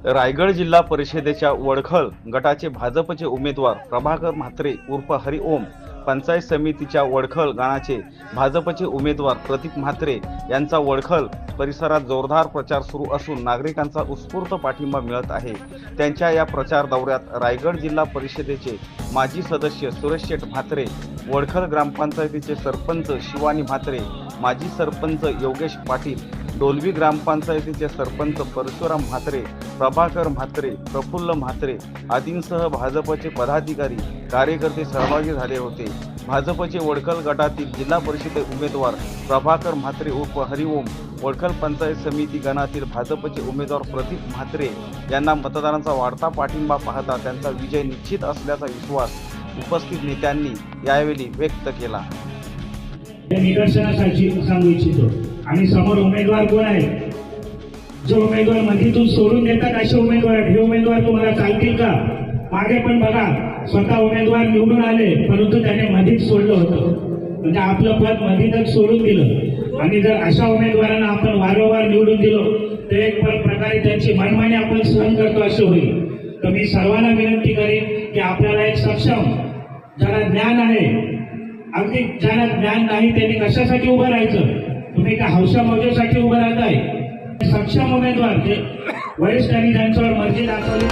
रायगड जिल्हा परिषदेच्या वडखळ गटाचे भाजपचे उमेदवार प्रभाकर म्हात्रे उर्फ हरिओम, पंचायत समितीच्या वडखळ गणाचे भाजपचे उमेदवार प्रतीक म्हात्रे यांचा वडखळ परिसरात जोरदार प्रचार सुरू असून नागरिकांचा उत्स्फूर्त पाठिंबा मिळत आहे। त्यांच्या या प्रचार दौऱ्यात रायगड जिल्हा परिषदेचे माजी सदस्य सुरेश शेठ म्हात्रे, वडखळ ग्रामपंचायतीचे सरपंच शिवानी म्हात्रे, माजी सरपंच योगेश पाटील, डोलवी ग्रामपंचायतीचे सरपंच परशुराम म्हात्रे, प्रभाकर म्हात्रे, प्रफुल्ल म्हात्रे आदींसह भाजपचे पदाधिकारी कार्यकर्ते सहभागी झाले होते। भाजपचे वडखळ गटातील जिल्हा परिषद उमेदवार प्रभाकर म्हात्रे उर्फ हरिओम, वडखळ पंचायत समिती गणातील भाजपचे उमेदवार प्रतीक म्हात्रे यांना मतदारांचा वाढता पाठिंबा पाहता त्यांचा विजय निश्चित असल्याचा विश्वास उपस्थित नेत्यांनी यावेळी व्यक्त केला। निदर्शनासाठी सांगू इच्छितो आणि समोर उमेदवार कोण आहे, जो उमेदवार मधीतून सोडून देतात असे उमेदवार, हे उमेदवार तुम्हाला चालतील का? मागे पण बघा, स्वतः उमेदवार निवडून आले परंतु त्याने मधीच सोडलं होतं, म्हणजे आपलं पद मधीतच सोडून दिलं। आणि जर अशा उमेदवारांना आपण वारंवार निवडून दिलो तर एक प्रकारे त्यांची मनमानी आपण सहन करतो असे होईल। तर मी सर्वांना विनंती करेन की आपल्याला एक सक्षम, ज्याला ज्ञान आहे, अगदी ज्याला ज्ञान नाही त्यांनी कशासाठी उभं राहायचं? तुम्ही का हौशा मौजेसाठी उभं राहताय? सक्षम उमेदवार जे वरिष्ठांनी त्यांच्यावर मर्जी दाखवली